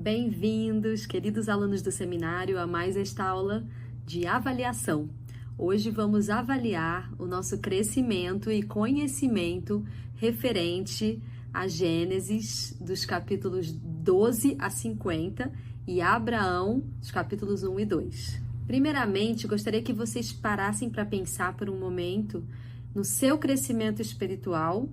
Bem-vindos, queridos alunos do seminário, a mais esta aula de avaliação. Hoje vamos avaliar o nosso crescimento e conhecimento referente a Gênesis, dos capítulos 12 a 50, e Abraão, dos capítulos 1 e 2. Primeiramente, gostaria que vocês parassem para pensar por um momento no seu crescimento espiritual,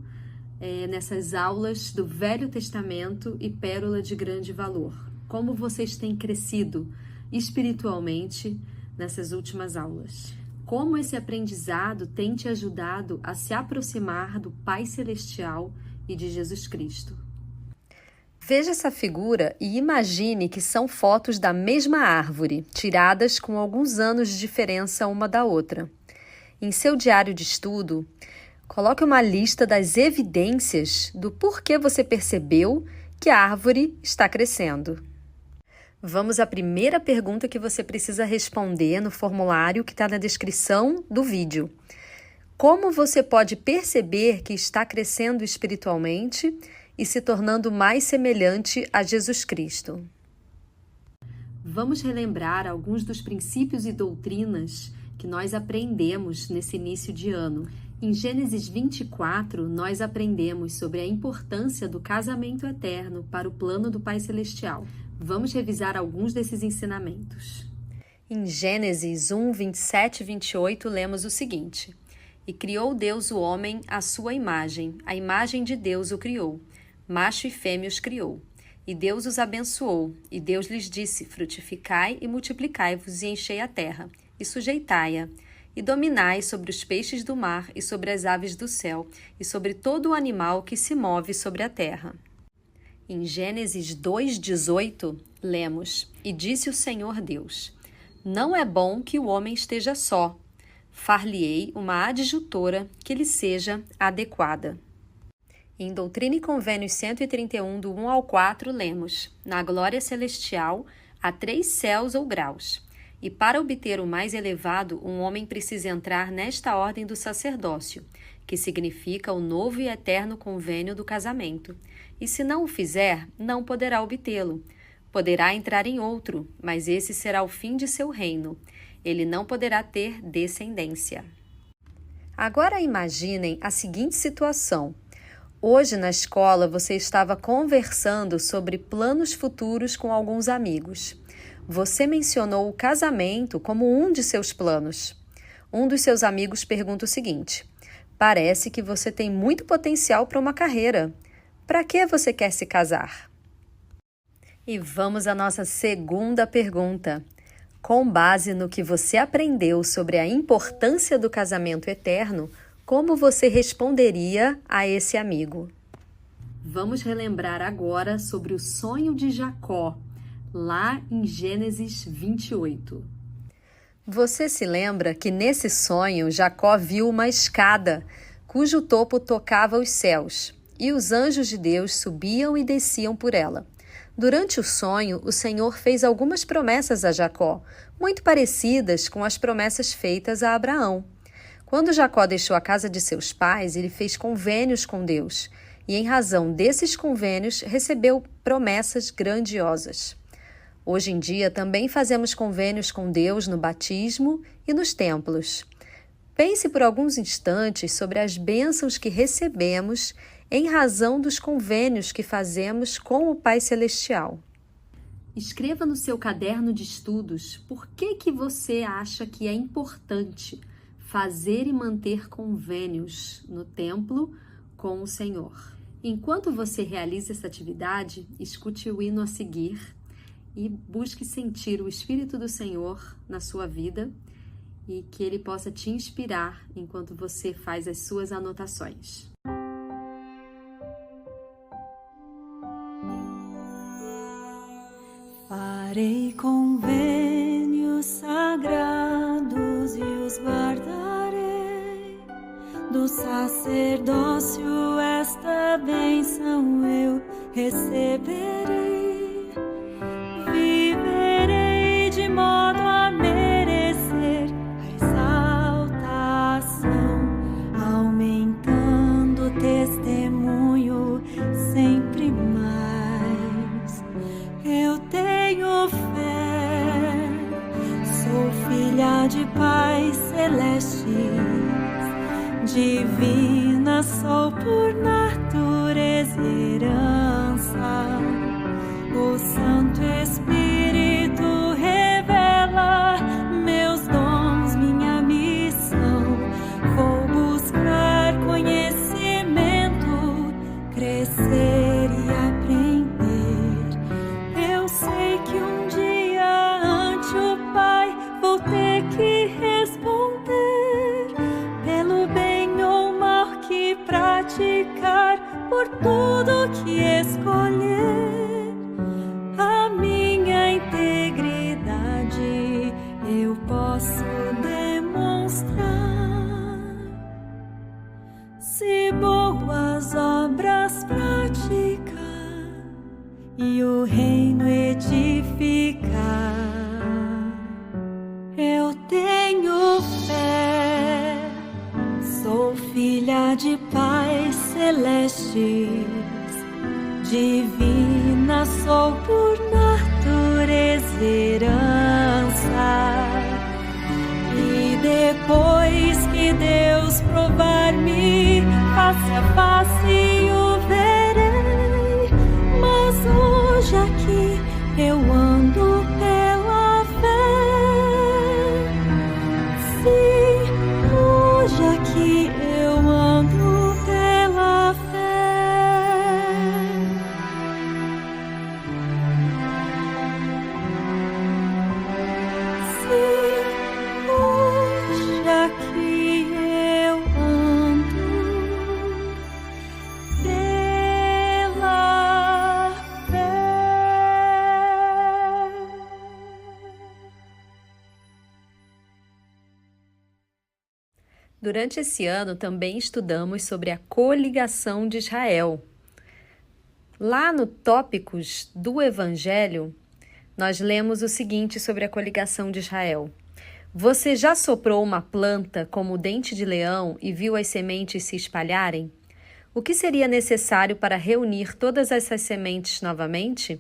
nessas aulas do Velho Testamento e Pérola de Grande Valor. Como vocês têm crescido espiritualmente nessas últimas aulas? Como esse aprendizado tem te ajudado a se aproximar do Pai Celestial e de Jesus Cristo? Veja essa figura e imagine que são fotos da mesma árvore, tiradas com alguns anos de diferença uma da outra. Em seu diário de estudo, coloque uma lista das evidências do porquê você percebeu que a árvore está crescendo. Vamos à primeira pergunta que você precisa responder no formulário que está na descrição do vídeo. Como você pode perceber que está crescendo espiritualmente e se tornando mais semelhante a Jesus Cristo? Vamos relembrar alguns dos princípios e doutrinas que nós aprendemos nesse início de ano. Em Gênesis 24, nós aprendemos sobre a importância do casamento eterno para o plano do Pai Celestial. Vamos revisar alguns desses ensinamentos. Em Gênesis 1, 27 e 28, lemos o seguinte: E criou Deus o homem à sua imagem, a imagem de Deus o criou, macho e fêmea os criou. E Deus os abençoou, e Deus lhes disse: Frutificai e multiplicai-vos e enchei a terra, e sujeitai-a, e dominai sobre os peixes do mar e sobre as aves do céu, e sobre todo o animal que se move sobre a terra. Em Gênesis 2:18, lemos: E disse o Senhor Deus: Não é bom que o homem esteja só. Far-lhe-ei uma adjutora que lhe seja adequada. Em Doutrina e Convênios 131, do 1 ao 4, lemos: Na glória celestial há 3 céus ou graus. E para obter o mais elevado, um homem precisa entrar nesta ordem do sacerdócio, que significa o novo e eterno convênio do casamento. E se não o fizer, não poderá obtê-lo. Poderá entrar em outro, mas esse será o fim de seu reino. Ele não poderá ter descendência. Agora imaginem a seguinte situação. Hoje na escola você estava conversando sobre planos futuros com alguns amigos. Você mencionou o casamento como um de seus planos. Um dos seus amigos pergunta o seguinte: Parece que você tem muito potencial para uma carreira. Para que você quer se casar? E vamos à nossa segunda pergunta. Com base no que você aprendeu sobre a importância do casamento eterno, como você responderia a esse amigo? Vamos relembrar agora sobre o sonho de Jacó, lá em Gênesis 28. Você se lembra que nesse sonho Jacó viu uma escada, cujo topo tocava os céus, e os anjos de Deus subiam e desciam por ela. Durante o sonho, o Senhor fez algumas promessas a Jacó, muito parecidas com as promessas feitas a Abraão. Quando Jacó deixou a casa de seus pais, ele fez convênios com Deus, e em razão desses convênios recebeu promessas grandiosas. Hoje em dia, também fazemos convênios com Deus no batismo e nos templos. Pense por alguns instantes sobre as bênçãos que recebemos em razão dos convênios que fazemos com o Pai Celestial. Escreva no seu caderno de estudos por que você acha que é importante fazer e manter convênios no templo com o Senhor. Enquanto você realiza essa atividade, escute o hino a seguir e busque sentir o Espírito do Senhor na sua vida e que Ele possa te inspirar enquanto você faz as suas anotações. Farei convênios sagrados e os guardarei. Do sacerdócio esta bênção eu receberei. Viverei de modo a merecer a exaltação, aumentando o testemunho sempre mais. Eu celestes, divina sou por natureza e herança. O Santo Espírito revela meus dons, minha missão. Vou buscar conhecimento, crescer e aprender. Eu sei que um dia ante o Pai vou ter que responder pelo bem ou mal que praticar, por tudo que escolher. A minha integridade eu posso demonstrar, se boas obras praticar e o reino edificar. Eu tenho fé, sou filha de pais celestes, divina sou por natureza e herança. E depois que Deus provar-me face a face, o verei. Mas hoje aqui eu ando pela fé. Sim, hoje aqui eu ando pela fé. Sim, hoje aqui eu ando pela fé. Durante esse ano, também estudamos sobre a coligação de Israel. Lá no Tópicos do Evangelho, nós lemos o seguinte sobre a coligação de Israel. Você já soprou uma planta como o dente de leão e viu as sementes se espalharem? O que seria necessário para reunir todas essas sementes novamente?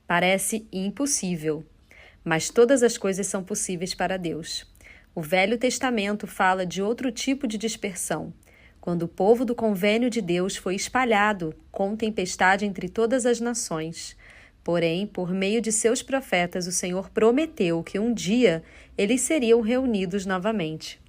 Parece impossível, mas todas as coisas são possíveis para Deus. O Velho Testamento fala de outro tipo de dispersão, quando o povo do convênio de Deus foi espalhado com tempestade entre todas as nações. Porém, por meio de seus profetas, o Senhor prometeu que um dia eles seriam reunidos novamente.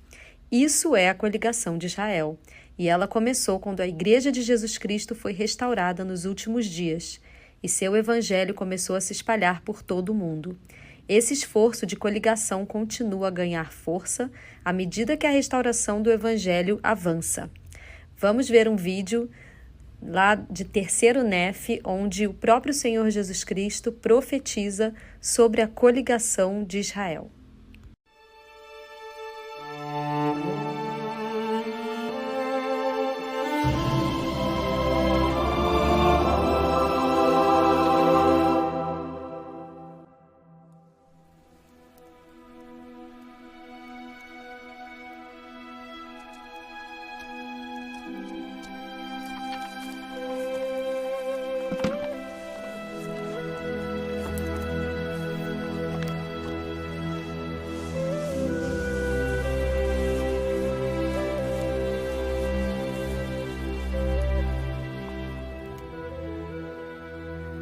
Isso é a coligação de Israel, e ela começou quando a Igreja de Jesus Cristo foi restaurada nos últimos dias, e seu evangelho começou a se espalhar por todo o mundo. Esse esforço de coligação continua a ganhar força à medida que a restauração do evangelho avança. Vamos ver um vídeo lá de 3º Nef, onde o próprio Senhor Jesus Cristo profetiza sobre a coligação de Israel.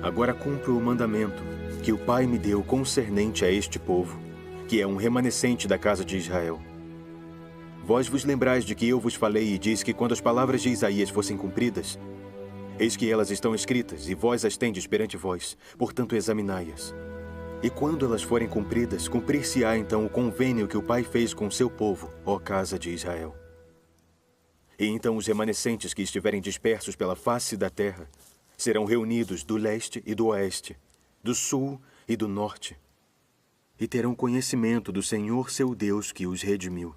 Agora cumpro o mandamento que o Pai me deu concernente a este povo, que é um remanescente da casa de Israel. Vós vos lembrais de que eu vos falei e disse que quando as palavras de Isaías fossem cumpridas, eis que elas estão escritas e vós as tendes perante vós, portanto examinai-as. E quando elas forem cumpridas, cumprir-se-á então o convênio que o Pai fez com seu povo, ó casa de Israel. E então os remanescentes que estiverem dispersos pela face da terra serão reunidos do leste e do oeste, do sul e do norte, e terão conhecimento do Senhor seu Deus que os redimiu.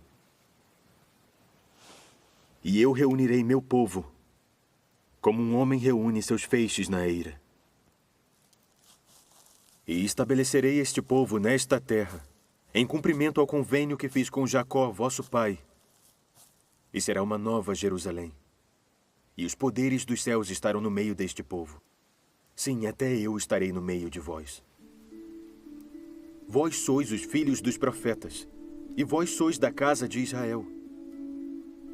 E eu reunirei meu povo, como um homem reúne seus feixes na eira. E estabelecerei este povo nesta terra, em cumprimento ao convênio que fiz com Jacó, vosso pai, e será uma nova Jerusalém. E os poderes dos céus estarão no meio deste povo. Sim, até eu estarei no meio de vós. Vós sois os filhos dos profetas e vós sois da casa de Israel.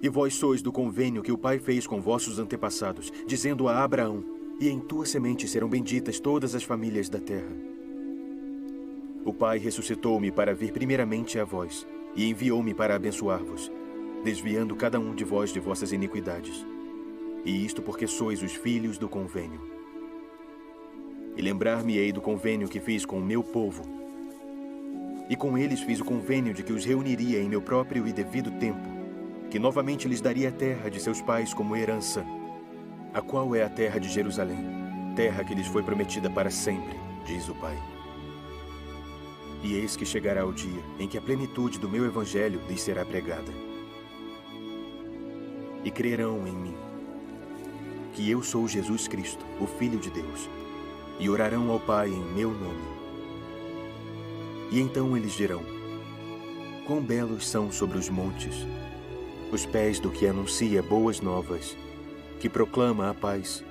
E vós sois do convênio que o Pai fez com vossos antepassados, dizendo a Abraão: e em tua semente serão benditas todas as famílias da terra. O Pai ressuscitou-me para vir primeiramente a vós, e enviou-me para abençoar-vos, desviando cada um de vós de vossas iniquidades. E isto porque sois os filhos do convênio. E lembrar-me-ei do convênio que fiz com o meu povo. E com eles fiz o convênio de que os reuniria em meu próprio e devido tempo, que novamente lhes daria a terra de seus pais como herança, a qual é a terra de Jerusalém, terra que lhes foi prometida para sempre, diz o Pai. E eis que chegará o dia em que a plenitude do meu evangelho lhes será pregada. E crerão em mim, que eu sou Jesus Cristo, o Filho de Deus, e orarão ao Pai em meu nome. E então eles dirão: quão belos são sobre os montes os pés do que anuncia boas novas, que proclama a paz,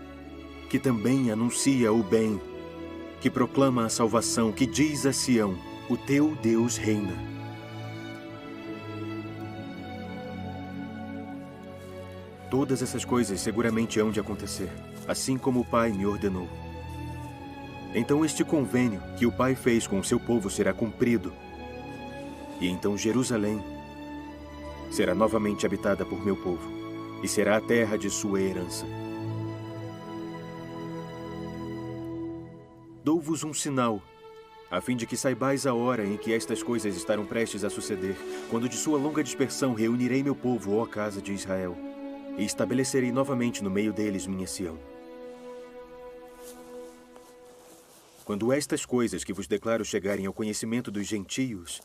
que também anuncia o bem, que proclama a salvação, que diz a Sião: o teu Deus reina. Todas essas coisas seguramente hão de acontecer, assim como o Pai me ordenou. Então este convênio que o Pai fez com o seu povo será cumprido, e então Jerusalém será novamente habitada por meu povo, e será a terra de sua herança. Dou-vos um sinal, a fim de que saibais a hora em que estas coisas estarão prestes a suceder, quando de sua longa dispersão reunirei meu povo, ó casa de Israel, e estabelecerei novamente no meio deles minha Sião. Quando estas coisas que vos declaro chegarem ao conhecimento dos gentios,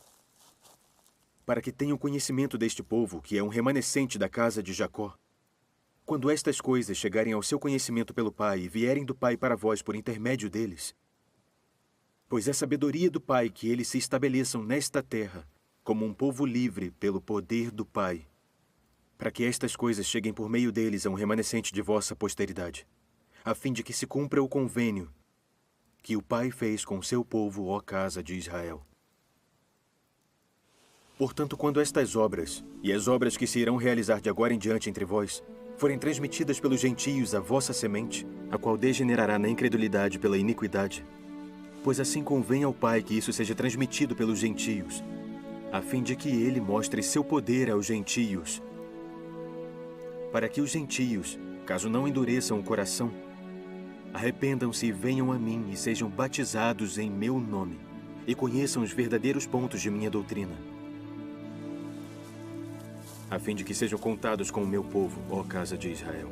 para que tenham conhecimento deste povo, que é um remanescente da casa de Jacó, quando estas coisas chegarem ao seu conhecimento pelo Pai e vierem do Pai para vós por intermédio deles, pois é sabedoria do Pai que eles se estabeleçam nesta terra, como um povo livre pelo poder do Pai, para que estas coisas cheguem por meio deles a um remanescente de vossa posteridade, a fim de que se cumpra o convênio que o Pai fez com o seu povo, ó casa de Israel. Portanto, quando estas obras, e as obras que se irão realizar de agora em diante entre vós, forem transmitidas pelos gentios à vossa semente, a qual degenerará na incredulidade pela iniquidade, pois assim convém ao Pai que isso seja transmitido pelos gentios, a fim de que ele mostre seu poder aos gentios, para que os gentios, caso não endureçam o coração, arrependam-se e venham a mim e sejam batizados em meu nome, e conheçam os verdadeiros pontos de minha doutrina, a fim de que sejam contados com o meu povo, ó casa de Israel.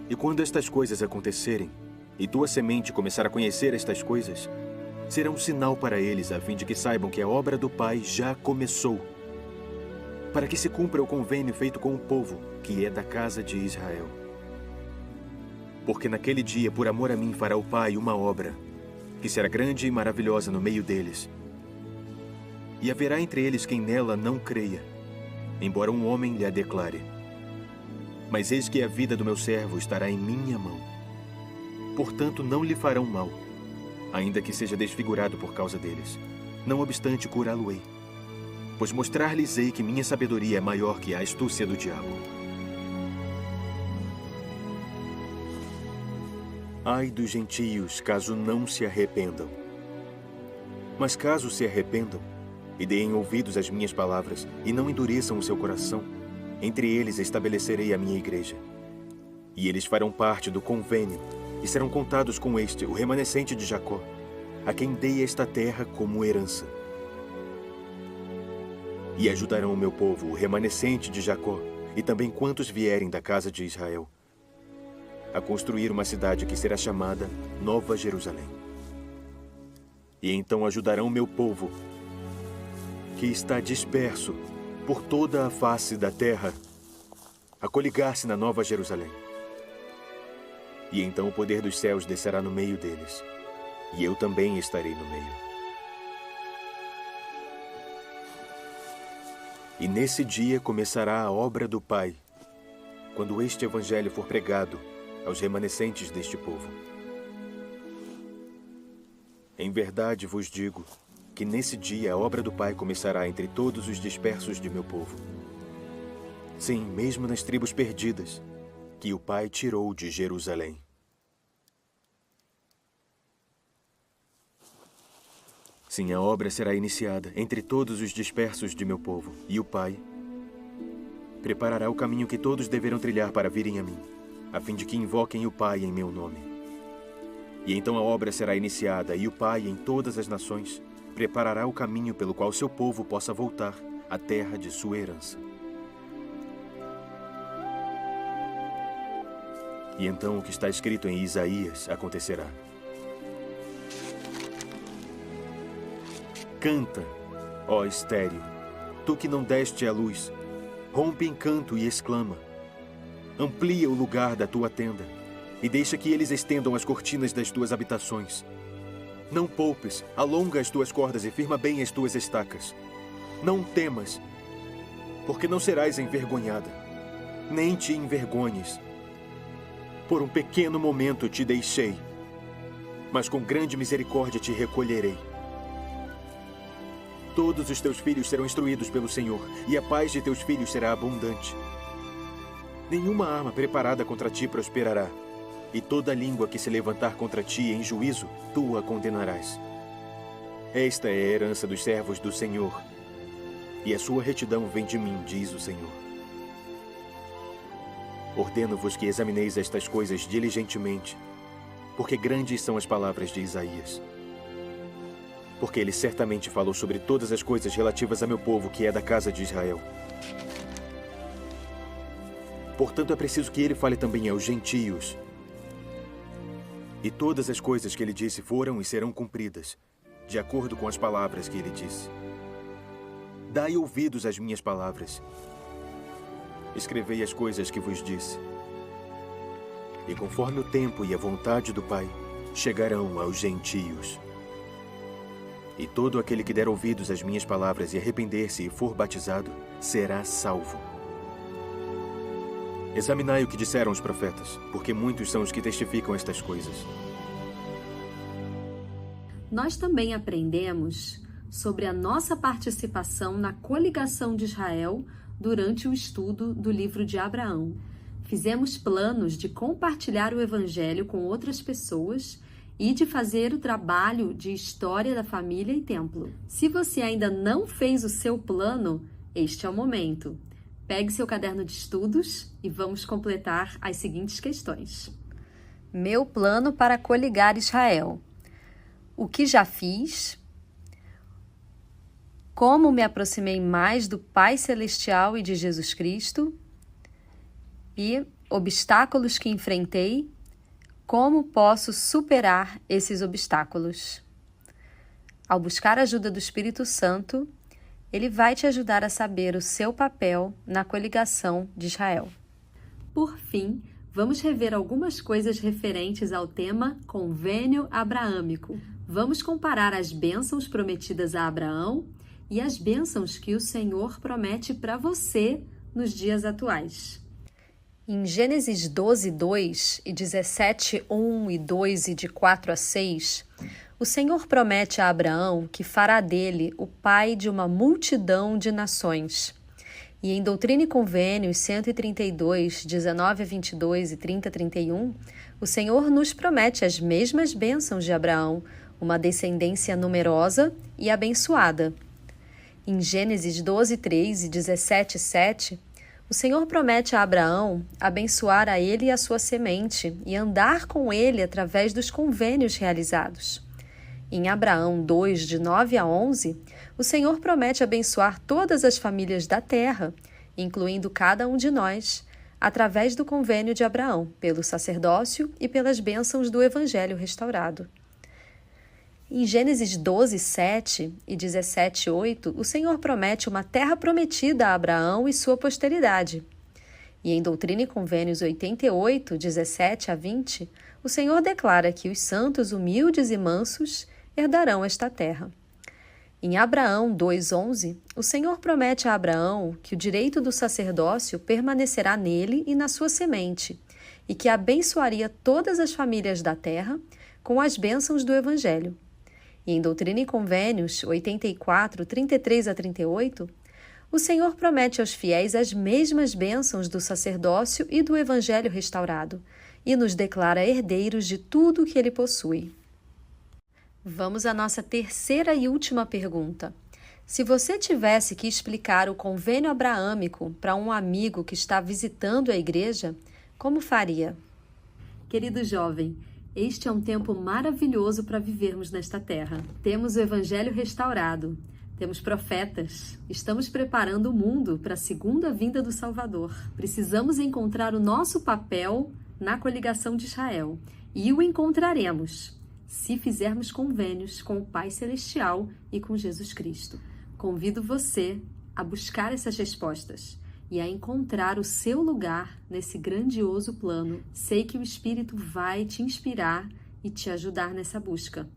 E quando estas coisas acontecerem, e tua semente começar a conhecer estas coisas, será um sinal para eles, a fim de que saibam que a obra do Pai já começou, para que se cumpra o convênio feito com o povo, que é da casa de Israel. Porque naquele dia, por amor a mim, fará o Pai uma obra, que será grande e maravilhosa no meio deles. E haverá entre eles quem nela não creia, embora um homem lhe a declare. Mas eis que a vida do meu servo estará em minha mão. Portanto, não lhe farão mal, ainda que seja desfigurado por causa deles. Não obstante, curá-lo-ei, pois mostrar-lhes-ei que minha sabedoria é maior que a astúcia do diabo. Ai dos gentios, caso não se arrependam. Mas caso se arrependam, e deem ouvidos às minhas palavras, e não endureçam o seu coração, entre eles estabelecerei a minha igreja. E eles farão parte do convênio, e serão contados com este, o remanescente de Jacó, a quem dei esta terra como herança. E ajudarão o meu povo, o remanescente de Jacó, e também quantos vierem da casa de Israel, a construir uma cidade que será chamada Nova Jerusalém. E então ajudarão o meu povo, que está disperso por toda a face da terra, a coligar-se na Nova Jerusalém. E então o poder dos céus descerá no meio deles, e eu também estarei no meio. E nesse dia começará a obra do Pai, quando este evangelho for pregado aos remanescentes deste povo. Em verdade vos digo que nesse dia a obra do Pai começará entre todos os dispersos de meu povo. Sim, mesmo nas tribos perdidas, que o Pai tirou de Jerusalém. Sim, a obra será iniciada entre todos os dispersos de meu povo, e o Pai preparará o caminho que todos deverão trilhar para virem a mim, a fim de que invoquem o Pai em meu nome. E então a obra será iniciada, e o Pai, em todas as nações, preparará o caminho pelo qual seu povo possa voltar à terra de sua herança. E então o que está escrito em Isaías acontecerá. Canta, ó estéril, tu que não deste a luz, rompe em canto e exclama. Amplia o lugar da tua tenda, e deixa que eles estendam as cortinas das tuas habitações. Não poupes, alonga as tuas cordas e firma bem as tuas estacas. Não temas, porque não serás envergonhada, nem te envergonhes. Por um pequeno momento te deixei, mas com grande misericórdia te recolherei. Todos os teus filhos serão instruídos pelo Senhor, e a paz de teus filhos será abundante. Nenhuma arma preparada contra ti prosperará, e toda língua que se levantar contra ti em juízo, tu a condenarás. Esta é a herança dos servos do Senhor, e a sua retidão vem de mim, diz o Senhor. Ordeno-vos que examineis estas coisas diligentemente, porque grandes são as palavras de Isaías. Porque ele certamente falou sobre todas as coisas relativas a meu povo, que é da casa de Israel. Portanto, é preciso que ele fale também aos gentios. E todas as coisas que ele disse foram e serão cumpridas, de acordo com as palavras que ele disse. Dai ouvidos às minhas palavras. Escrevei as coisas que vos disse. E conforme o tempo e a vontade do Pai, chegarão aos gentios. E todo aquele que der ouvidos às minhas palavras e arrepender-se e for batizado, será salvo. Examinai o que disseram os profetas, porque muitos são os que testificam estas coisas. Nós também aprendemos sobre a nossa participação na coligação de Israel durante o estudo do livro de Abraão. Fizemos planos de compartilhar o Evangelho com outras pessoas e de fazer o trabalho de história da família e templo. Se você ainda não fez o seu plano, este é o momento. Pegue seu caderno de estudos e vamos completar as seguintes questões. Meu plano para coligar Israel. O que já fiz? Como me aproximei mais do Pai Celestial e de Jesus Cristo? E obstáculos que enfrentei? Como posso superar esses obstáculos? Ao buscar a ajuda do Espírito Santo, ele vai te ajudar a saber o seu papel na coligação de Israel. Por fim, vamos rever algumas coisas referentes ao tema Convênio Abraâmico. Vamos comparar as bênçãos prometidas a Abraão e as bênçãos que o Senhor promete para você nos dias atuais. Em Gênesis 12, 2 e 17, 1 e 2 e de 4 a 6, o Senhor promete a Abraão que fará dele o pai de uma multidão de nações. E em Doutrina e Convênios 132, 19 a 22 e 30 a 31, o Senhor nos promete as mesmas bênçãos de Abraão, uma descendência numerosa e abençoada. Em Gênesis 12, 3 e 17, 7, o Senhor promete a Abraão abençoar a ele e a sua semente e andar com ele através dos convênios realizados. Em Abraão 2, de 9 a 11, o Senhor promete abençoar todas as famílias da terra, incluindo cada um de nós, através do convênio de Abraão, pelo sacerdócio e pelas bênçãos do Evangelho restaurado. Em Gênesis 12, 7 e 17, 8, o Senhor promete uma terra prometida a Abraão e sua posteridade. E em Doutrina e Convênios 88, 17 a 20, o Senhor declara que os santos humildes e mansos herdarão esta terra. Em Abraão 2:11, o Senhor promete a Abraão que o direito do sacerdócio permanecerá nele e na sua semente, e que abençoaria todas as famílias da terra com as bênçãos do Evangelho. E em Doutrina e Convênios 84, 33 a 38, o Senhor promete aos fiéis as mesmas bênçãos do sacerdócio e do evangelho restaurado, e nos declara herdeiros de tudo o que ele possui. Vamos à nossa terceira e última pergunta. Se você tivesse que explicar o convênio abraâmico para um amigo que está visitando a igreja, como faria? Querido jovem, este é um tempo maravilhoso para vivermos nesta terra. Temos o evangelho restaurado, temos profetas, estamos preparando o mundo para a segunda vinda do Salvador. Precisamos encontrar o nosso papel na coligação de Israel, e o encontraremos se fizermos convênios com o Pai Celestial e com Jesus Cristo. Convido você a buscar essas respostas e a encontrar o seu lugar nesse grandioso plano. Sei que o Espírito vai te inspirar e te ajudar nessa busca.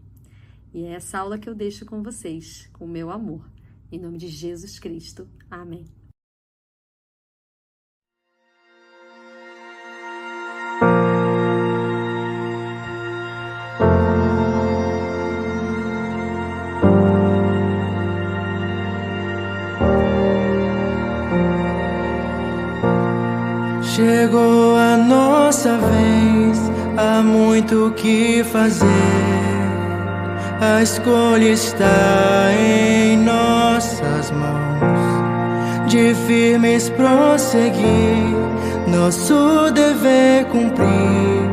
E é essa aula que eu deixo com vocês, com o meu amor. Em nome de Jesus Cristo. Amém. Chegou a nossa vez, há muito o que fazer. A escolha está em nossas mãos. De firmes prosseguir, nosso dever cumprir.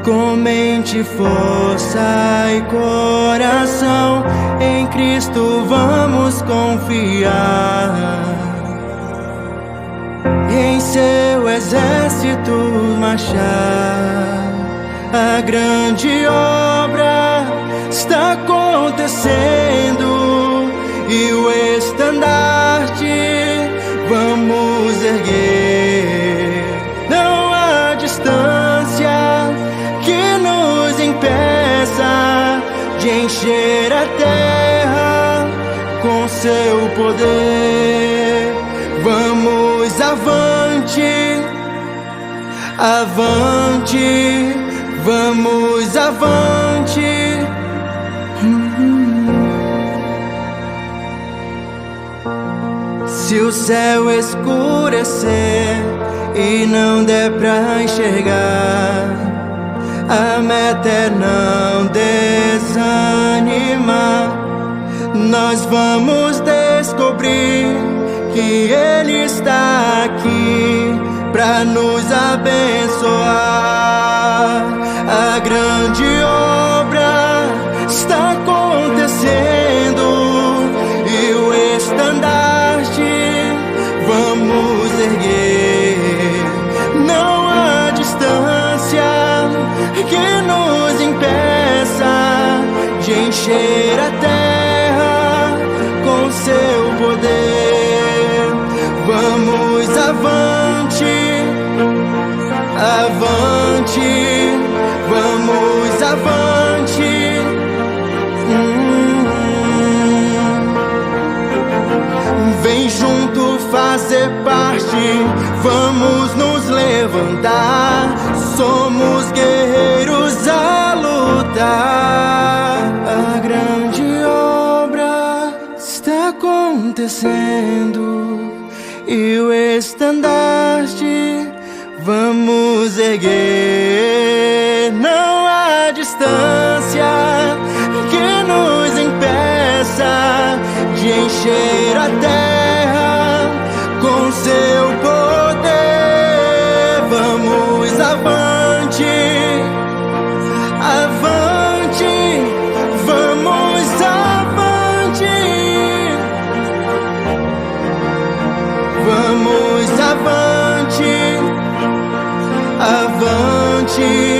Com mente, força e coração, em Cristo vamos confiar. E em seu exército marchar. A grande obra está acontecendo e o estandarte vamos erguer. Não há distância que nos impeça de encher a terra com seu poder. Vamos avante, avante, vamos avante. Se o céu escurecer e não der pra enxergar, a meta é não desanimar. Nós vamos descobrir que Ele está aqui pra nos abençoar. A grande obra está acontecendo e o estandarte vamos erguer. Não há distância que nos impeça de encher a terra com seu poder. Vamos avante, avante, vamos avante. Vem junto fazer parte, vamos nos levantar. Somos guerreiros a lutar. A grande obra está acontecendo e o estandarte vamos erguer. Não há distância que nos impeça de encher a terra com seu poder. Vamos avante, avante, vamos avante. Vamos avante, avante.